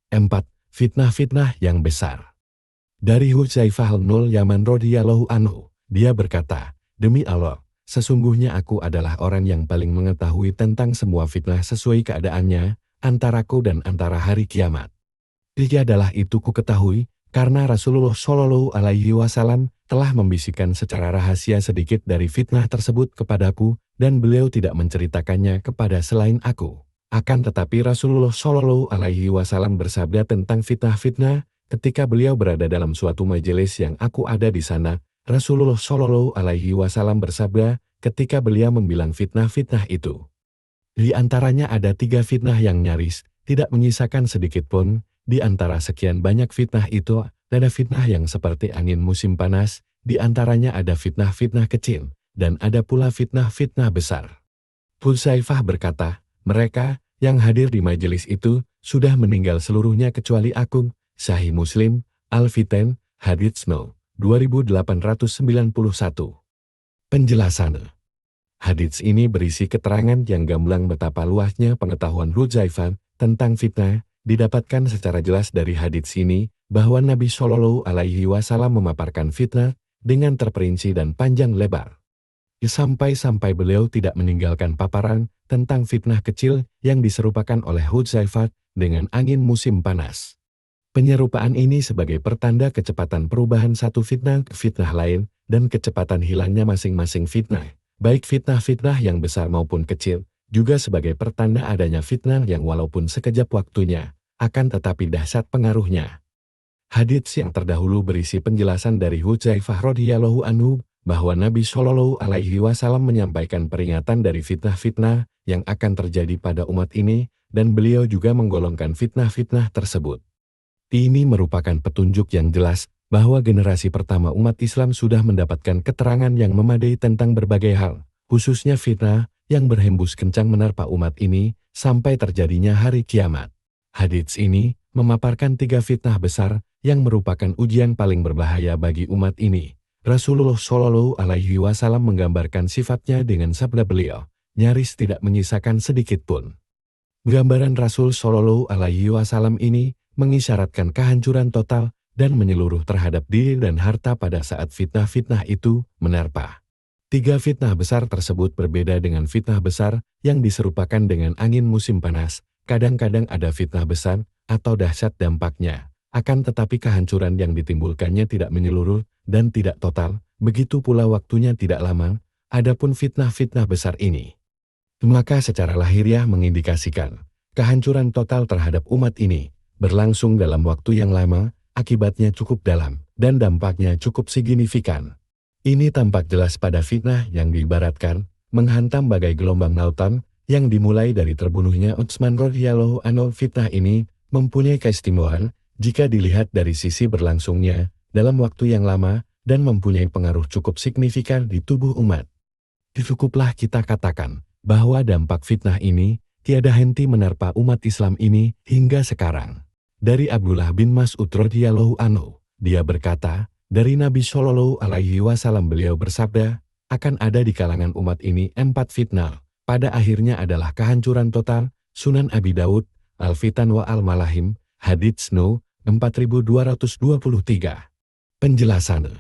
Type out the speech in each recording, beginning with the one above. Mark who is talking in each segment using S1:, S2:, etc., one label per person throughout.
S1: 4. Fitnah-fitnah yang besar. Dari Hudzaifah bin Yaman radhiyallahu anhu, dia berkata, "Demi Allah, sesungguhnya aku adalah orang yang paling mengetahui tentang semua fitnah sesuai keadaannya, antaraku dan antara hari kiamat. Tiadalah itu ku ketahui, karena Rasulullah Shallallahu Alaihi Wasallam telah membisikkan secara rahasia sedikit dari fitnah tersebut kepadaku, dan beliau tidak menceritakannya kepada selain aku. Akan tetapi Rasulullah Shallallahu Alaihi Wasallam bersabda tentang fitnah-fitnah, ketika beliau berada dalam suatu majelis yang aku ada di sana. Rasulullah Shallallahu Alaihi Wasallam bersabda ketika beliau membilang fitnah-fitnah itu. Di antaranya ada 3 fitnah yang nyaris tidak menyisakan sedikit pun. Di antara sekian banyak fitnah itu, ada fitnah yang seperti angin musim panas, di antaranya ada fitnah-fitnah kecil, dan ada pula fitnah-fitnah besar. Hudzaifah berkata, mereka yang hadir di majelis itu sudah meninggal seluruhnya kecuali aku. Sahih Muslim, Al-Fitan, Hadits No. 2891. Penjelasan. Hadits ini berisi keterangan yang gamblang betapa luasnya pengetahuan Hudzaifah tentang fitnah. Didapatkan secara jelas dari hadits ini bahwa Nabi Shallallahu Alaihi Wasallam memaparkan fitnah dengan terperinci dan panjang lebar. Sampai-sampai beliau tidak meninggalkan paparan tentang fitnah kecil yang diserupakan oleh Hudzaifah dengan angin musim panas. Penyerupaan ini sebagai pertanda kecepatan perubahan satu fitnah ke fitnah lain dan kecepatan hilangnya masing-masing fitnah, baik fitnah-fitnah yang besar maupun kecil, juga sebagai pertanda adanya fitnah yang walaupun sekejap waktunya, akan tetapi dahsyat pengaruhnya. Hadits yang terdahulu berisi penjelasan dari Hudzaifah radhiyallahu anhu bahwa Nabi Shallallahu Alaihi Wasallam menyampaikan peringatan dari fitnah-fitnah yang akan terjadi pada umat ini, dan beliau juga menggolongkan fitnah-fitnah tersebut. Ini merupakan petunjuk yang jelas bahwa generasi pertama umat Islam sudah mendapatkan keterangan yang memadai tentang berbagai hal, khususnya fitnah yang berhembus kencang menerpa umat ini sampai terjadinya hari kiamat. Hadits ini memaparkan 3 fitnah besar yang merupakan ujian paling berbahaya bagi umat ini. Rasulullah Shallallahu Alaihi Wasallam menggambarkan sifatnya dengan sabda beliau, nyaris tidak menyisakan sedikit pun. Gambaran Rasul Shallallahu Alaihi Wasallam ini mengisyaratkan kehancuran total dan menyeluruh terhadap diri dan harta pada saat fitnah-fitnah itu menerpa. 3 fitnah besar tersebut berbeda dengan fitnah besar yang diserupakan dengan angin musim panas. Kadang-kadang ada fitnah besar atau dahsyat dampaknya, akan tetapi kehancuran yang ditimbulkannya tidak menyeluruh dan tidak total, begitu pula waktunya tidak lama. Adapun fitnah-fitnah besar ini, maka secara lahiriah mengindikasikan kehancuran total terhadap umat ini, berlangsung dalam waktu yang lama, akibatnya cukup dalam, dan dampaknya cukup signifikan. Ini tampak jelas pada fitnah yang diibaratkan menghantam bagai gelombang lautan yang dimulai dari terbunuhnya Utsman radhiyallahu anhu. Fitnah ini mempunyai keistimewaan jika dilihat dari sisi berlangsungnya dalam waktu yang lama dan mempunyai pengaruh cukup signifikan di tubuh umat. Cukuplah kita katakan bahwa dampak fitnah ini tiada henti menerpa umat Islam ini hingga sekarang. Dari Abdullah bin Mas'ud radhiyallahu anhu, dia berkata, dari Nabi Shallallahu Alaihi Wasallam beliau bersabda, akan ada di kalangan umat ini 4 fitnah, pada akhirnya adalah kehancuran total. Sunan Abi Daud, Al-Fitan wa Al-Malahim, Hadits No. 4223. Penjelasan.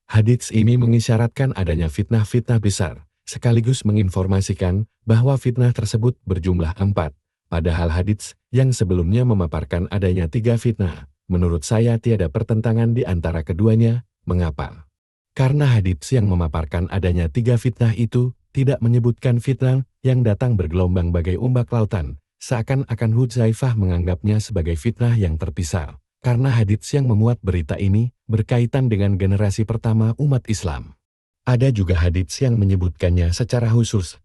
S1: Hadits ini mengisyaratkan adanya fitnah-fitnah besar, sekaligus menginformasikan bahwa fitnah tersebut berjumlah 4, padahal hadits yang sebelumnya memaparkan adanya 3 fitnah. Menurut saya tiada pertentangan di antara keduanya. Mengapa? Karena hadits yang memaparkan adanya 3 fitnah itu tidak menyebutkan fitnah yang datang bergelombang bagai ombak lautan, seakan-akan Hudzaifah menganggapnya sebagai fitnah yang terpisah. Karena hadits yang memuat berita ini berkaitan dengan generasi pertama umat Islam. Ada juga hadits yang menyebutkannya secara khusus.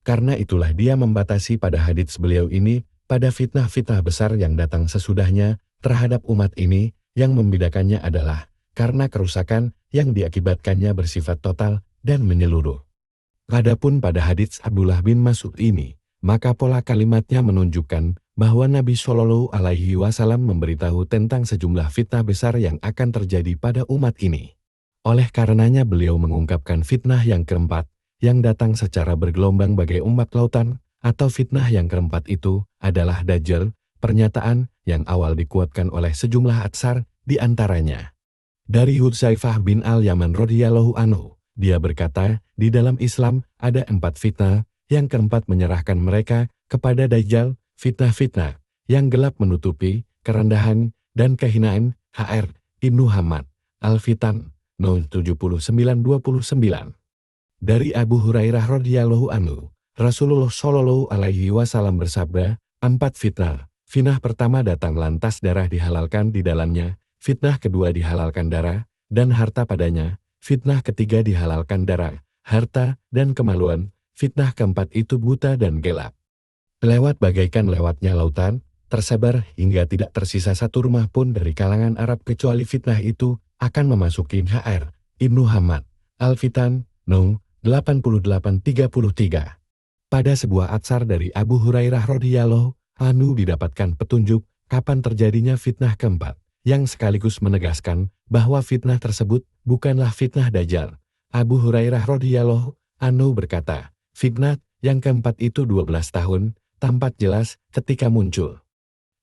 S1: Karena itulah dia membatasi pada hadits beliau ini pada fitnah-fitnah besar yang datang sesudahnya terhadap umat ini. Yang membedakannya adalah karena kerusakan yang diakibatkannya bersifat total dan menyeluruh. Adapun pada hadits Abdullah bin Mas'ud ini, maka pola kalimatnya menunjukkan bahwa Nabi Shallallahu Alaihi Wasallam memberitahu tentang sejumlah fitnah besar yang akan terjadi pada umat ini. Oleh karenanya beliau mengungkapkan fitnah yang keempat, yang datang secara bergelombang bagai ombak lautan, atau fitnah yang keempat itu adalah Dajjal, pernyataan yang awal dikuatkan oleh sejumlah atsar di antaranya. Dari Hudzaifah bin Al-Yaman radhiyallahu anhu, dia berkata, di dalam Islam ada 4 fitnah, yang keempat menyerahkan mereka kepada Dajjal, fitnah-fitnah yang gelap menutupi kerendahan dan kehinaan. HR Ibnu Hamad Al-Fitan 7929. Dari Abu Hurairah radhiyallahu anhu, Rasulullah Shallallahu alaihi wasallam bersabda, 4 fitnah. Fitnah pertama datang lantas darah dihalalkan di dalamnya, fitnah kedua dihalalkan darah dan harta padanya, fitnah ketiga dihalalkan darah, harta dan kemaluan, fitnah keempat itu buta dan gelap. Lewat bagaikan lewatnya lautan, tersebar hingga tidak tersisa satu rumah pun dari kalangan Arab kecuali fitnah itu akan memasuki HR Ibnu Hamad Al-Fitan 8833. Pada sebuah atsar dari Abu Hurairah radhiyallahu anhu didapatkan petunjuk kapan terjadinya fitnah keempat, yang sekaligus menegaskan bahwa fitnah tersebut bukanlah fitnah Dajjal. Abu Hurairah radhiyallahu anhu berkata, fitnah yang keempat itu 12 tahun, tampak jelas ketika muncul.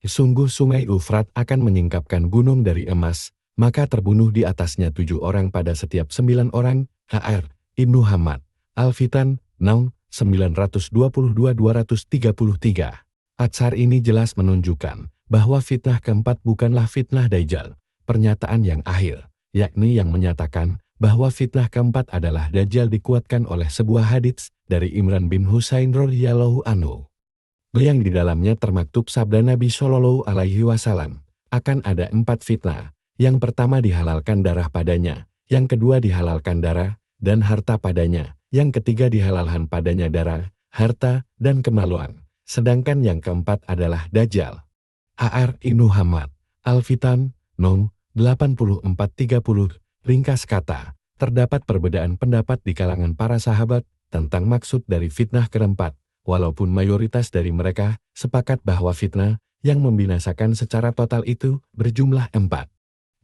S1: Sungguh sungai Ufrat akan menyingkapkan gunung dari emas, maka terbunuh di atasnya 7 orang pada setiap 9 orang. HR Ibnu Hamad Al-Fitan 922-233. Atsar ini jelas menunjukkan bahwa fitnah keempat bukanlah fitnah Dajjal, pernyataan yang akhir, yakni yang menyatakan bahwa fitnah keempat adalah Dajjal dikuatkan oleh sebuah hadits dari Imran bin Husain radhiyallahu anhu, yang di dalamnya termaktub sabda Nabi Shallallahu alaihi wasallam, akan ada 4 fitnah. Yang pertama dihalalkan darah padanya, yang kedua dihalalkan darah dan harta padanya, yang ketiga dihalalkan padanya darah, harta dan kemaluan, sedangkan yang keempat adalah Dajjal. HR Ibnu Hamad Al-Fitan 8430. Ringkas kata, terdapat perbedaan pendapat di kalangan para sahabat tentang maksud dari fitnah keempat. Walaupun mayoritas dari mereka sepakat bahwa fitnah yang membinasakan secara total itu berjumlah 4.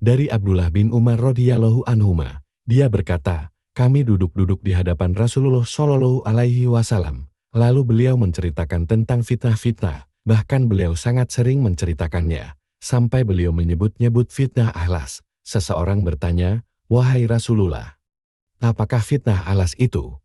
S1: Dari Abdullah bin Umar radhiyallahu anhuma, dia berkata, kami duduk-duduk di hadapan Rasulullah Shallallahu alaihi wasallam, lalu beliau menceritakan tentang fitnah-fitnah, bahkan beliau sangat sering menceritakannya, sampai beliau menyebut-nyebut fitnah ahlas. Seseorang bertanya, wahai Rasulullah, apakah fitnah ahlas itu?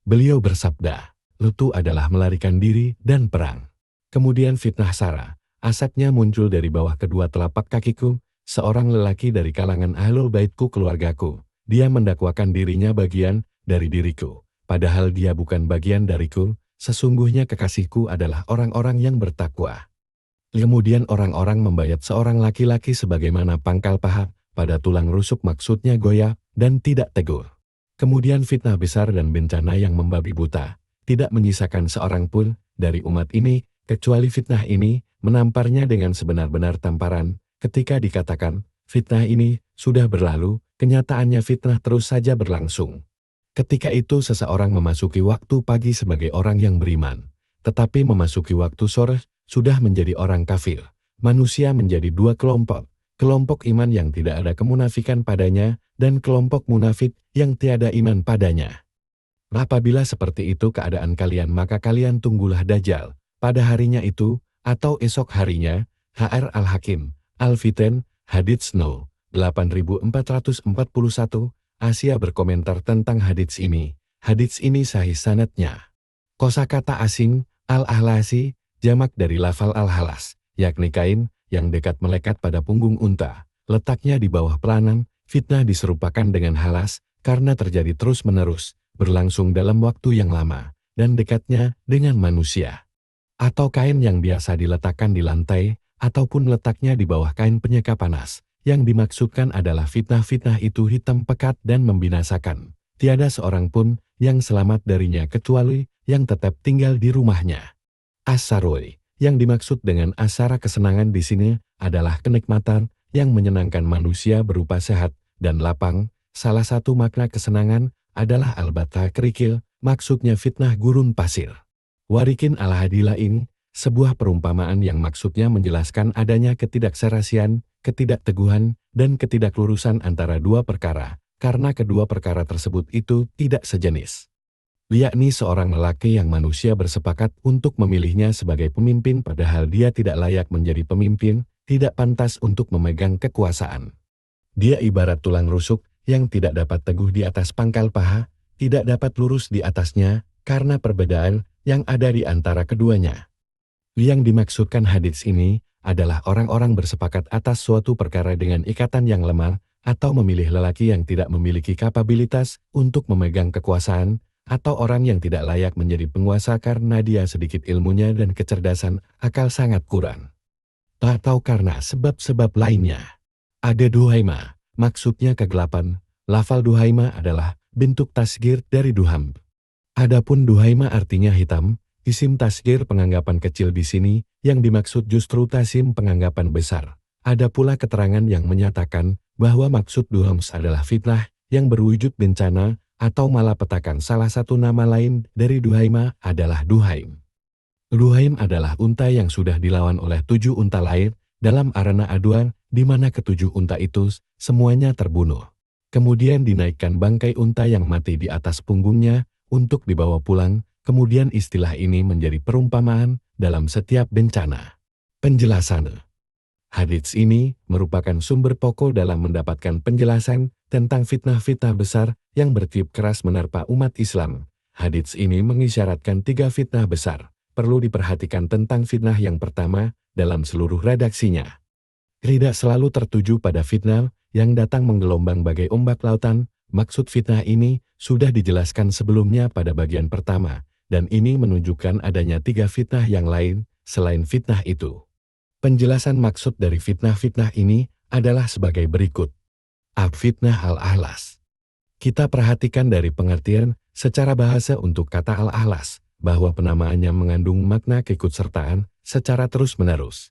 S1: Beliau bersabda, itu adalah melarikan diri dan perang. Kemudian fitnah sara, asapnya muncul dari bawah kedua telapak kakiku, seorang lelaki dari kalangan ahlul baitku keluargaku. Dia mendakwakan dirinya bagian dari diriku, padahal dia bukan bagian dariku, sesungguhnya kekasihku adalah orang-orang yang bertakwa. Kemudian orang-orang membayat seorang laki-laki sebagaimana pangkal paha, pada tulang rusuk maksudnya goyah dan tidak teguh. Kemudian fitnah besar dan bencana yang membabi buta. Tidak menyisakan seorang pun dari umat ini, kecuali fitnah ini menamparnya dengan sebenar-benar tamparan. Ketika dikatakan, fitnah ini sudah berlalu, kenyataannya fitnah terus saja berlangsung. Ketika itu seseorang memasuki waktu pagi sebagai orang yang beriman, tetapi memasuki waktu sore sudah menjadi orang kafir. Manusia menjadi 2 kelompok, kelompok iman yang tidak ada kemunafikan padanya, dan kelompok munafik yang tiada iman padanya. Apabila seperti itu keadaan kalian maka kalian tunggulah Dajjal, pada harinya itu, atau esok harinya. HR Al-Hakim, Al-Fitan, hadits 8441. Asia berkomentar tentang hadits ini. Hadits ini sahih sanadnya. Kosakata asing, Al-Ahlasi, jamak dari lafal Al-Halas, yakni kain yang dekat melekat pada punggung unta. Letaknya di bawah pelanan, fitnah diserupakan dengan halas, karena terjadi terus-menerus, berlangsung dalam waktu yang lama, dan dekatnya dengan manusia. Atau kain yang biasa diletakkan di lantai, ataupun letaknya di bawah kain penyeka panas. Yang dimaksudkan adalah fitnah-fitnah itu hitam pekat dan membinasakan. Tiada seorang pun yang selamat darinya kecuali yang tetap tinggal di rumahnya. As-saroi, yang dimaksud dengan asara kesenangan di sini adalah kenikmatan yang menyenangkan manusia berupa sehat dan lapang. Salah satu makna kesenangan adalah al-batha kerikil, maksudnya fitnah gurun pasir. Warikin al-hadila ini, sebuah perumpamaan yang maksudnya menjelaskan adanya ketidakserasian, ketidakteguhan, dan ketidaklurusan antara 2 perkara, karena kedua perkara tersebut itu tidak sejenis. yakni seorang lelaki yang manusia bersepakat untuk memilihnya sebagai pemimpin padahal dia tidak layak menjadi pemimpin, tidak pantas untuk memegang kekuasaan. Dia ibarat tulang rusuk yang tidak dapat teguh di atas pangkal paha, tidak dapat lurus di atasnya karena perbedaan yang ada di antara keduanya. Yang dimaksudkan hadits ini adalah orang-orang bersepakat atas suatu perkara dengan ikatan yang lemah atau memilih lelaki yang tidak memiliki kapabilitas untuk memegang kekuasaan atau orang yang tidak layak menjadi penguasa karena dia sedikit ilmunya dan kecerdasan akal sangat kurang. Atau karena sebab-sebab lainnya. Ada duhaima, maksudnya kegelapan. Lafal duhaima adalah bentuk tasgir dari duham. Adapun duhaima artinya hitam, isim tasgir penganggapan kecil di sini, yang dimaksud justru tasim penganggapan besar. Ada pula keterangan yang menyatakan bahwa maksud duhams adalah fitnah yang berwujud bencana atau malapetakan. Salah satu nama lain dari duhaima adalah duhaim. Duhaim adalah unta yang sudah dilawan oleh 7 unta lain dalam arena aduan di mana ke-7 unta itu semuanya terbunuh. Kemudian dinaikkan bangkai unta yang mati di atas punggungnya untuk dibawa pulang. Kemudian istilah ini menjadi perumpamaan dalam setiap bencana. Penjelasan. Hadits ini merupakan sumber pokok dalam mendapatkan penjelasan tentang fitnah-fitnah besar yang bertiup keras menerpa umat Islam. Hadits ini mengisyaratkan 3 fitnah besar. Perlu diperhatikan tentang fitnah yang pertama dalam seluruh redaksinya. Tidak selalu tertuju pada fitnah yang datang menggelombang bagai ombak lautan. Maksud fitnah ini sudah dijelaskan sebelumnya pada bagian pertama, dan ini menunjukkan adanya 3 fitnah yang lain selain fitnah itu. Penjelasan maksud dari fitnah-fitnah ini adalah sebagai berikut. Fitnah al-ahlas. Kita perhatikan dari pengertian secara bahasa untuk kata al-ahlas, bahwa penamaannya mengandung makna keikutsertaan secara terus-menerus.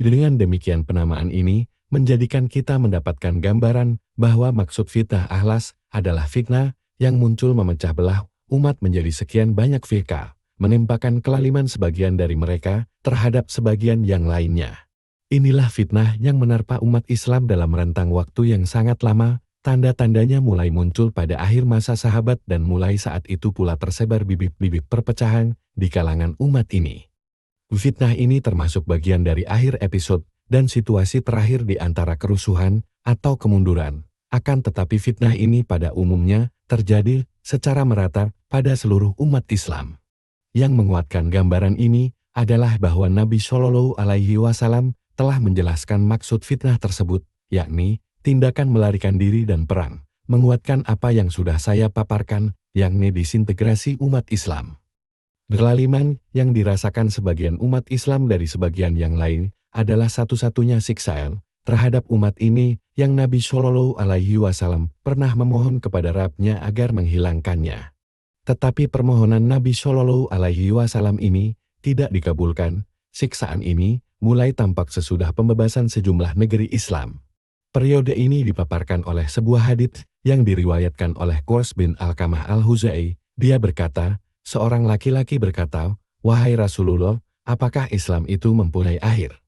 S1: Dengan demikian penamaan ini menjadikan kita mendapatkan gambaran bahwa maksud fitnah ahlas adalah fitnah yang muncul memecah belah umat menjadi sekian banyak firqah, menimpakan kelaliman sebagian dari mereka terhadap sebagian yang lainnya. Inilah fitnah yang menerpa umat Islam dalam rentang waktu yang sangat lama. Tanda-tandanya mulai muncul pada akhir masa sahabat dan mulai saat itu pula tersebar bibit-bibit perpecahan di kalangan umat ini. Fitnah ini termasuk bagian dari akhir episode dan situasi terakhir di antara kerusuhan atau kemunduran. Akan tetapi fitnah ini pada umumnya terjadi secara merata pada seluruh umat Islam. Yang menguatkan gambaran ini adalah bahwa Nabi Shallallahu Alaihi Wasallam telah menjelaskan maksud fitnah tersebut, yakni tindakan melarikan diri dan perang, menguatkan apa yang sudah saya paparkan, yakni disintegrasi umat Islam. Kelaliman yang dirasakan sebagian umat Islam dari sebagian yang lain adalah satu-satunya siksaan terhadap umat ini yang Nabi Shallallahu Alaihi Wasallam pernah memohon kepada Rabb-Nya agar menghilangkannya. Tetapi permohonan Nabi Shallallahu Alaihi Wasallam ini tidak dikabulkan. Siksaan ini mulai tampak sesudah pembebasan sejumlah negeri Islam. Periode ini dipaparkan oleh sebuah hadits yang diriwayatkan oleh Qurs bin Alqamah al-Huzai. Dia berkata, seorang laki-laki berkata, "Wahai Rasulullah, apakah Islam itu mempunyai akhir?"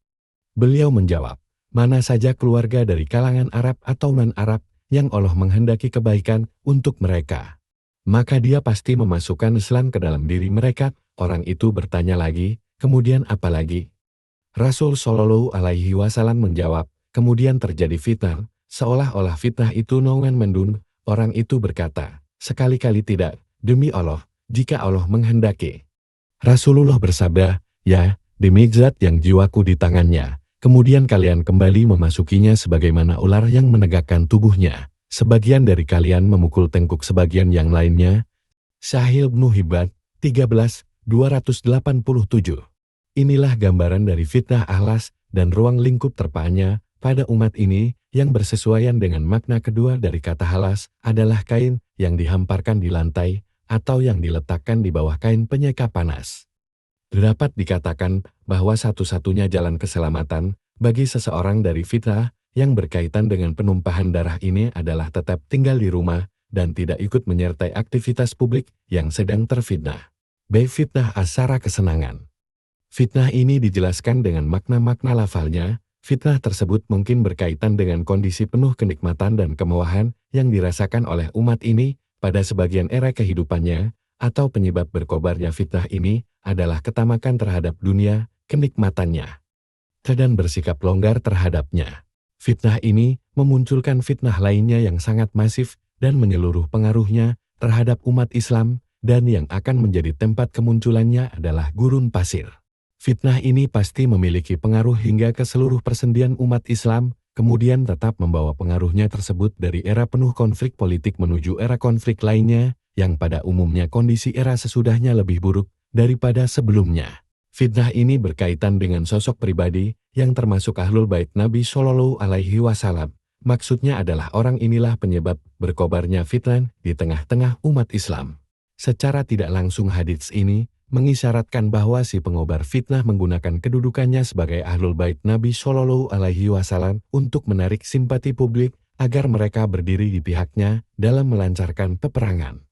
S1: Beliau menjawab, "Mana saja keluarga dari kalangan Arab atau non-Arab yang Allah menghendaki kebaikan untuk mereka, maka dia pasti memasukkan Islam ke dalam diri mereka." Orang itu bertanya lagi, "Kemudian apa lagi?" Rasul Shallallahu Alaihi Wasallam menjawab, "Kemudian terjadi fitnah, seolah-olah fitnah itu nongan mendun." Orang itu berkata, "Sekali-kali tidak, demi Allah, jika Allah menghendaki." Rasulullah bersabda, "Ya, demi zat yang jiwaku di tangannya." Kemudian kalian kembali memasukinya sebagaimana ular yang menegakkan tubuhnya. Sebagian dari kalian memukul tengkuk sebagian yang lainnya. Sahih Ibnu Hibban 13.287. Inilah gambaran dari fitnah ahlas dan ruang lingkup terpanya pada umat ini yang bersesuaian dengan makna kedua dari kata halas adalah kain yang dihamparkan di lantai atau yang diletakkan di bawah kain penyeka panas. Dapat dikatakan bahwa satu-satunya jalan keselamatan bagi seseorang dari fitnah yang berkaitan dengan penumpahan darah ini adalah tetap tinggal di rumah dan tidak ikut menyertai aktivitas publik yang sedang terfitnah. Fitnah asyara kesenangan. Fitnah ini dijelaskan dengan makna-makna lafalnya. Fitnah tersebut mungkin berkaitan dengan kondisi penuh kenikmatan dan kemewahan yang dirasakan oleh umat ini pada sebagian era kehidupannya, atau penyebab berkobarnya fitnah ini adalah ketamakan terhadap dunia, kenikmatannya, dan bersikap longgar terhadapnya. Fitnah ini memunculkan fitnah lainnya yang sangat masif dan menyeluruh pengaruhnya terhadap umat Islam, dan yang akan menjadi tempat kemunculannya adalah gurun pasir. Fitnah ini pasti memiliki pengaruh hingga ke seluruh persendian umat Islam, kemudian tetap membawa pengaruhnya tersebut dari era penuh konflik politik menuju era konflik lainnya, yang pada umumnya kondisi era sesudahnya lebih buruk daripada sebelumnya. Fitnah ini berkaitan dengan sosok pribadi yang termasuk Ahlul Bait Nabi Shallallahu Alaihi Wasallam. Maksudnya adalah orang inilah penyebab berkobarnya fitnah di tengah-tengah umat Islam. Secara tidak langsung hadits ini mengisyaratkan bahwa si pengobar fitnah menggunakan kedudukannya sebagai Ahlul Bait Nabi Shallallahu Alaihi Wasallam untuk menarik simpati publik agar mereka berdiri di pihaknya dalam melancarkan peperangan.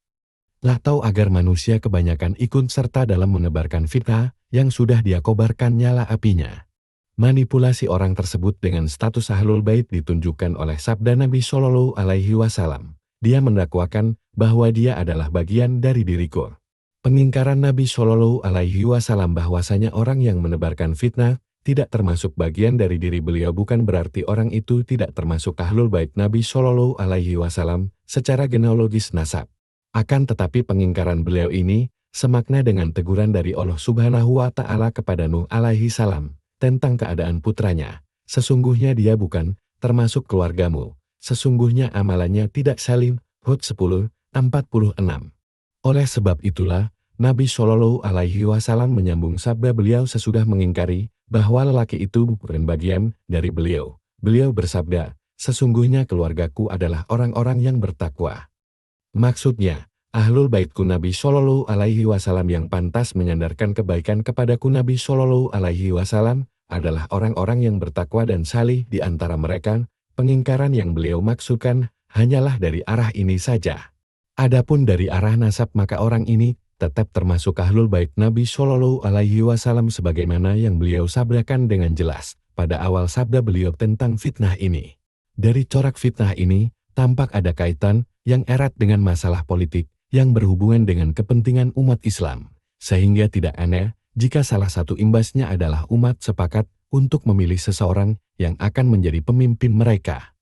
S1: Atau agar manusia kebanyakan ikut serta dalam menebarkan fitnah yang sudah dia kobarkan nyala apinya. Manipulasi orang tersebut dengan status Ahlul Bait ditunjukkan oleh sabda Nabi Shallallahu Alaihi Wasallam. Dia mendakwakan bahwa dia adalah bagian dari diriku. Pengingkaran Nabi Shallallahu Alaihi Wasallam bahwasanya orang yang menebarkan fitnah tidak termasuk bagian dari diri beliau bukan berarti orang itu tidak termasuk Ahlul Bait Nabi Shallallahu Alaihi Wasallam secara genealogis nasab. Akan tetapi pengingkaran beliau ini semakna dengan teguran dari Allah Subhanahu wa Ta'ala kepada Nuh alaihi salam tentang keadaan putranya. Sesungguhnya dia bukan termasuk keluargamu. Sesungguhnya amalannya tidak salim. Hud 10:46. Oleh sebab itulah Nabi Shallallahu Alaihi Wasallam menyambung sabda beliau sesudah mengingkari bahwa lelaki itu bukan bagian dari beliau. Beliau bersabda, sesungguhnya keluargaku adalah orang-orang yang bertakwa. Maksudnya, Ahlul Baitku Nabi Shallallahu Alaihi Wasallam yang pantas menyandarkan kebaikan kepadaku Nabi Shallallahu Alaihi Wasallam adalah orang-orang yang bertakwa dan salih di antara mereka. Pengingkaran yang beliau maksudkan hanyalah dari arah ini saja. Adapun dari arah nasab maka orang ini tetap termasuk Ahlul Bait Nabi Shallallahu Alaihi Wasallam sebagaimana yang beliau sabdakan dengan jelas pada awal sabda beliau tentang fitnah ini. Dari corak fitnah ini, tampak ada kaitan yang erat dengan masalah politik yang berhubungan dengan kepentingan umat Islam, sehingga tidak aneh jika salah satu imbasnya adalah umat sepakat untuk memilih seseorang yang akan menjadi pemimpin mereka.